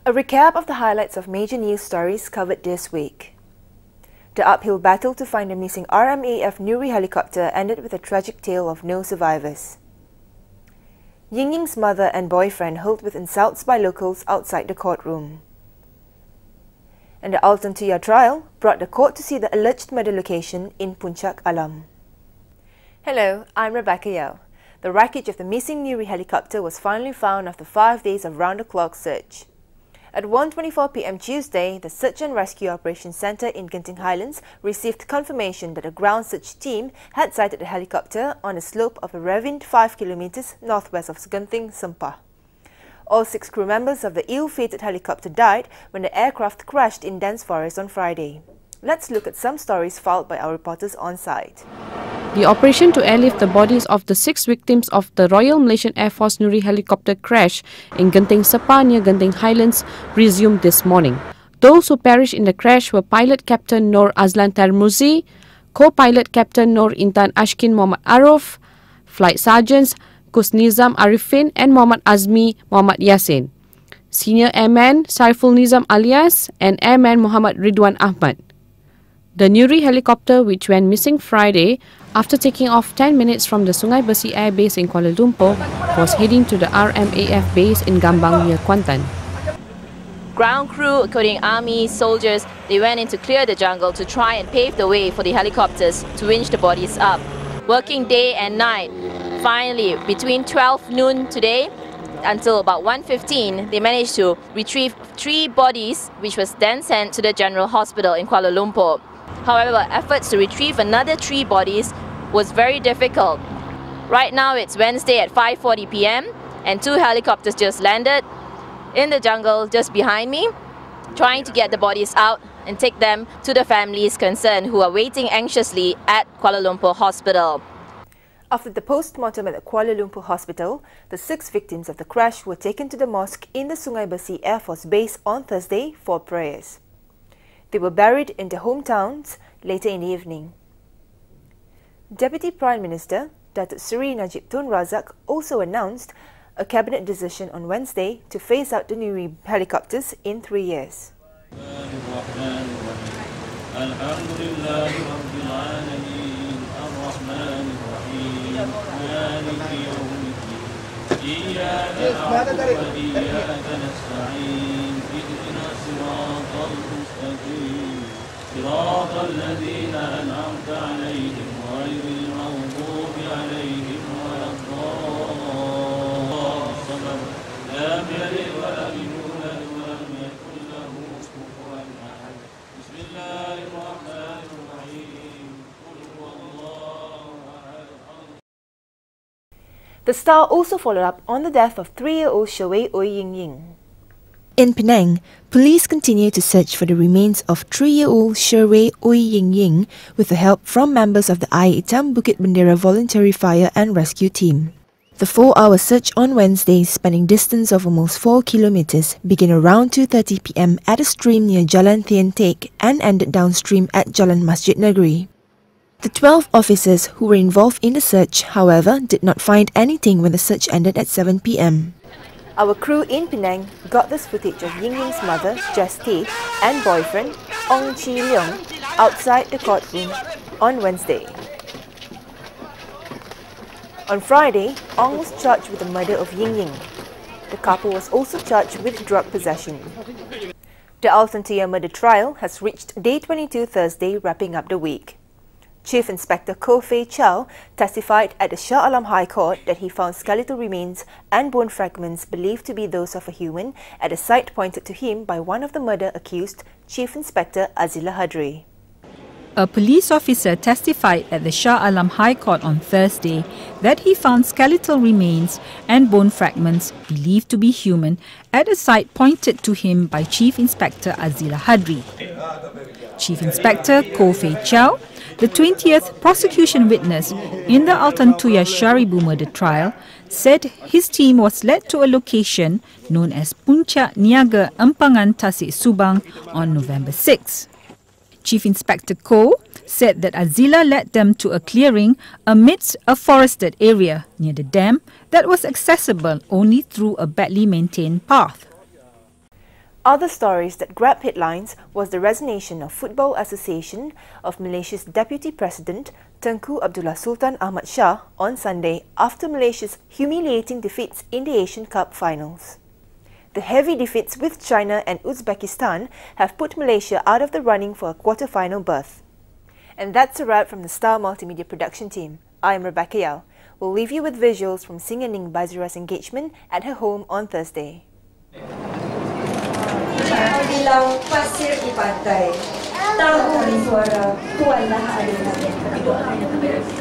A recap of the highlights of major news stories covered this week. The uphill battle to find the missing RMAF Nuri helicopter ended with a tragic tale of no survivors. Ying Ying's mother and boyfriend hurled with insults by locals outside the courtroom. And the Altantuya trial brought the court to see the alleged murder location in Puncak Alam. Hello, I'm Rebecca Yao. The wreckage of the missing Nuri helicopter was finally found after 5 days of round-the-clock search. At 1:24 p.m. Tuesday, the Search and Rescue Operations Centre in Genting Highlands received confirmation that a ground search team had sighted the helicopter on the slope of a ravine 5 kilometres northwest of Genting, Sempah. All 6 crew members of the ill-fated helicopter died when the aircraft crashed in dense forest on Friday. Let's look at some stories filed by our reporters on site. The operation to airlift the bodies of the 6 victims of the Royal Malaysian Air Force Nuri helicopter crash in Genting Sempah near Genting Highlands resumed this morning. Those who perished in the crash were Pilot Captain Nur Azlan Tarmuzi, Co-Pilot Captain Nur Intan Ashkin Muhammad Arif, Flight Sergeants Kusnizam Arifin and Muhammad Azmi Muhammad Yassin, Senior Airman Saiful Nizam Alias and Airman Muhammad Ridwan Ahmad. The Nuri helicopter, which went missing Friday after taking off 10 minutes from the Sungai Besi Air Base in Kuala Lumpur, was heading to the RMAF base in Gambang near Kuantan. Ground crew, including army, soldiers, they went in to clear the jungle to try and pave the way for the helicopters to winch the bodies up. Working day and night. Finally, between 12 noon today until about 1:15, they managed to retrieve 3 bodies, which was then sent to the General Hospital in Kuala Lumpur. However, efforts to retrieve another 3 bodies was very difficult. Right now it's Wednesday at 5:40 p.m. and 2 helicopters just landed in the jungle just behind me, trying to get the bodies out and take them to the families concerned who are waiting anxiously at Kuala Lumpur Hospital. After the post-mortem at the Kuala Lumpur Hospital, the 6 victims of the crash were taken to the mosque in the Sungai Besi Air Force Base on Thursday for prayers. They were buried in their hometowns later in the evening. Deputy Prime Minister Datuk Seri Najib Tun Razak also announced a cabinet decision on Wednesday to phase out the Nuri helicopters in 3 years. The Star also followed up on the death of 3-year-old Shearwel Ooi Ying Ying. In Penang, police continue to search for the remains of 3-year-old Shearwel Ooi Ying Ying with the help from members of the Air Hitam Bukit Bendera Voluntary Fire and Rescue Team. The 4-hour search on Wednesday, spanning distance of almost 4 kilometres, began around 2:30 p.m. at a stream near Jalan Thian Teck and ended downstream at Jalan Masjid Negeri. The 12 officers who were involved in the search, however, did not find anything when the search ended at 7 p.m. Our crew in Penang got this footage of Ying Ying's mother, Jess T, and boyfriend, Ong Chi Leong, outside the courtroom on Wednesday. On Friday, Ong was charged with the murder of Ying Ying. The couple was also charged with drug possession. The Altantuya murder trial has reached day 22 Thursday, wrapping up the week. Chief Inspector Koh Fei Chow testified at the Shah Alam High Court that he found skeletal remains and bone fragments believed to be those of a human at a site pointed to him by one of the murder accused, Chief Inspector Azila Hadri. A police officer testified at the Shah Alam High Court on Thursday that he found skeletal remains and bone fragments believed to be human at a site pointed to him by Chief Inspector Azila Hadri. Chief Inspector Koh Fei Chow, the 20th prosecution witness in the Altantuya Sharibu murder trial, said his team was led to a location known as Puncak Niaga Empangan Tasik Subang on November 6. Chief Inspector Koh said that Azila led them to a clearing amidst a forested area near the dam that was accessible only through a badly maintained path. Other stories that grabbed headlines was the resignation of Football Association of Malaysia's Deputy President Tengku Abdullah Sultan Ahmad Shah on Sunday after Malaysia's humiliating defeats in the Asian Cup finals. The heavy defeats with China and Uzbekistan have put Malaysia out of the running for a quarter-final berth. And that's a wrap from the Star Multimedia production team. I'm Rebecca Yao. We'll leave you with visuals from Singaning Bazira's engagement at her home on Thursday. Bilang pasir di pantai, tahu di suara Tuanlah ada.